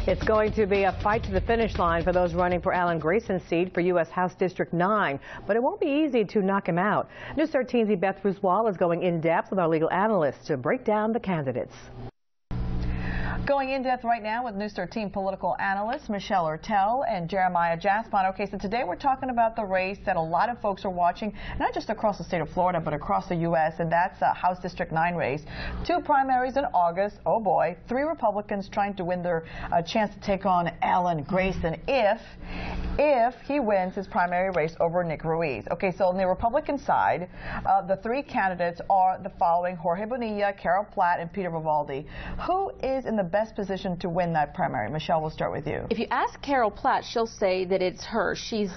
It's going to be a fight to the finish line for those running for Alan Grayson's seat for U.S. House District 9, but it won't be easy to knock him out. News 13's Beth Ruswal is going in depth with our legal analyst to break down the candidates. Going in depth right now with News 13 political analysts Michelle Ertel and Jeremiah Jaspon. Okay, so today we're talking about the race that a lot of folks are watching, not just across the state of Florida, but across the U.S., and that's a House District 9 race. 2 primaries in August. Oh boy, 3 Republicans trying to win their chance to take on Alan Grayson if he wins his primary race over Nick Ruiz. Okay, so on the Republican side, the 3 candidates are the following: Jorge Bonilla, Carol Platt, and Peter Vivaldi. Who is in the best position to win that primary? Michelle, we'll start with you. If you ask Carol Platt, she'll say that it's her. She's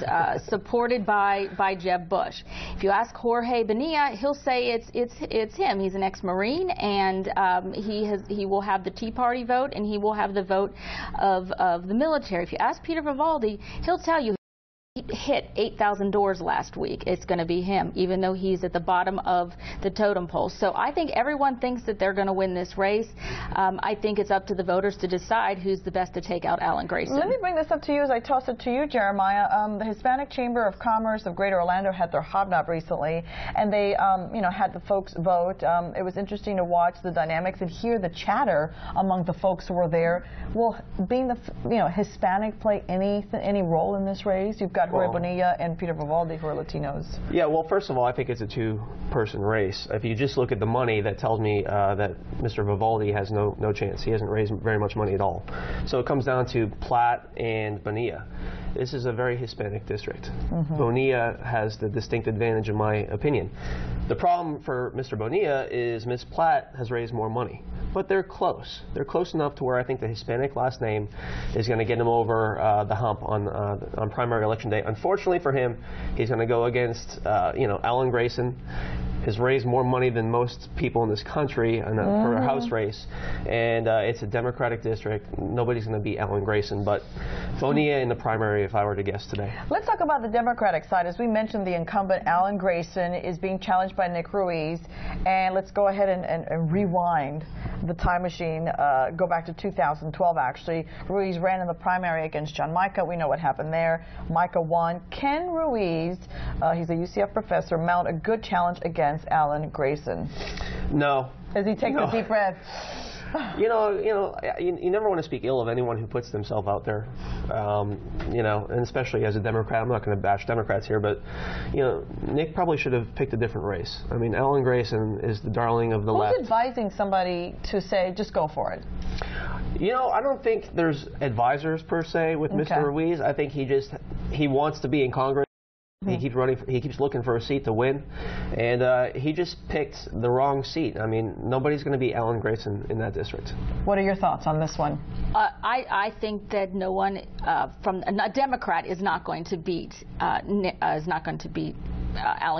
supported by Jeb Bush. If you ask Jorge Bonilla, he'll say it's him. He's an ex-Marine, and he will have the Tea Party vote, and he will have the vote of the military. If you ask Peter Vivaldi, he'll tell you he hit 8,000 doors last week. It's going to be him, even though he's at the bottom of the totem pole. So I think everyone thinks that they're going to win this race. I think it's up to the voters to decide who's the best to take out Alan Grayson. Let me bring this up to you as I toss it to you, Jeremiah. The Hispanic Chamber of Commerce of Greater Orlando had their hobnob recently, and they had the folks vote. It was interesting to watch the dynamics and hear the chatter among the folks who were there. Will being the Hispanic play any role in this race? You've got Jorge Bonilla and Peter Vivaldi, who are Latinos. Yeah, well, first of all, I think it's a 2-person race. If you just look at the money, that tells me that Mr. Vivaldi has no chance. He hasn't raised very much money at all. So it comes down to Platt and Bonilla. This is a very Hispanic district. Bonilla has the distinct advantage, in my opinion. The problem for Mr. Bonilla is Ms. Platt has raised more money. But they're close. They're close enough to where I think the Hispanic last name is going to get him over the hump on primary election day. Unfortunately for him, he's going to go against Alan Grayson. Has raised more money than most people in this country for a House race, and it's a Democratic district. Nobody's going to beat Alan Grayson, but Bonilla in the primary, if I were to guess today. Let's talk about the Democratic side. As we mentioned, the incumbent Alan Grayson is being challenged by Nick Ruiz, and let's go ahead and rewind the time machine, go back to 2012 actually. Ruiz ran in the primary against John Mica. We know what happened there. Mica won. Can Ruiz, he's a UCF professor, mount a good challenge against Alan Grayson? No. As he takes a deep breath. You never want to speak ill of anyone who puts themselves out there, and especially as a Democrat. I'm not going to bash Democrats here, but, Nick probably should have picked a different race. I mean, Alan Grayson is the darling of the left. Who's advising somebody to say, just go for it? I don't think there's advisors per se with Mr. Ruiz. I think he wants to be in Congress. He keeps running. He keeps looking for a seat to win, and he just picked the wrong seat. I mean, nobody's going to beat Alan Grayson in that district. What are your thoughts on this one? I think that no one from a Democrat is not going to beat Alan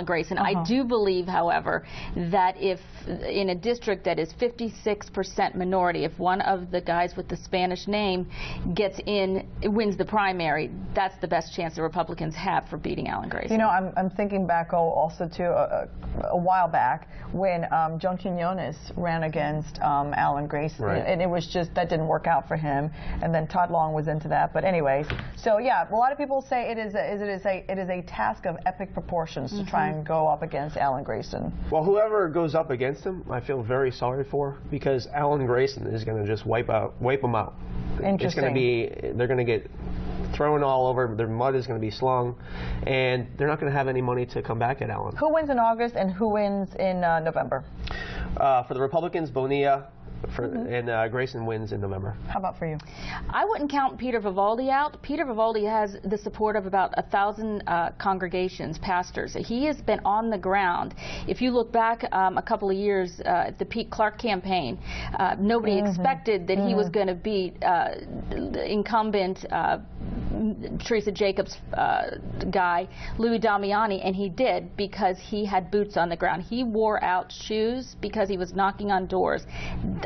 Grayson. I do believe, however, that if in a district that is 56% minority, if one of the guys with the Spanish name gets in, wins the primary, that's the best chance the Republicans have for beating Alan Grayson. I'm thinking back also to a while back when John Quinones ran against Alan Grayson, and it was just that didn't work out for him. And then Todd Long was into that. But anyways, so yeah, a lot of people say it is a task of epic proportions to try and go up against Alan Grayson. Well, whoever goes up against him, I feel very sorry for, because Alan Grayson is going to just wipe them out. It's going to be, they're going to get thrown all over. Their mud is going to be slung, and they're not going to have any money to come back at Alan. Who wins in August and who wins in November? For the Republicans, Bonilla. And Grayson wins in November. How about for you? I wouldn't count Peter Vivaldi out. Peter Vivaldi has the support of about 1,000 congregations, pastors. He has been on the ground. If you look back a couple of years at the Pete Clark campaign, nobody expected that he was going to beat the incumbent Teresa Jacobs' guy, Louis Damiani, and he did, because he had boots on the ground. He wore out shoes because he was knocking on doors.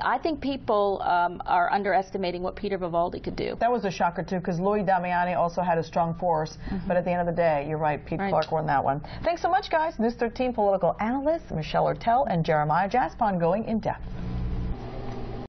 I think people are underestimating what Peter Vivaldi could do. That was a shocker, too, because Louis Damiani also had a strong force. But at the end of the day, you're right, Pete Clark won that one. Thanks so much, guys. News 13 political analysts Michelle Ertel and Jeremiah Jaspon going in depth.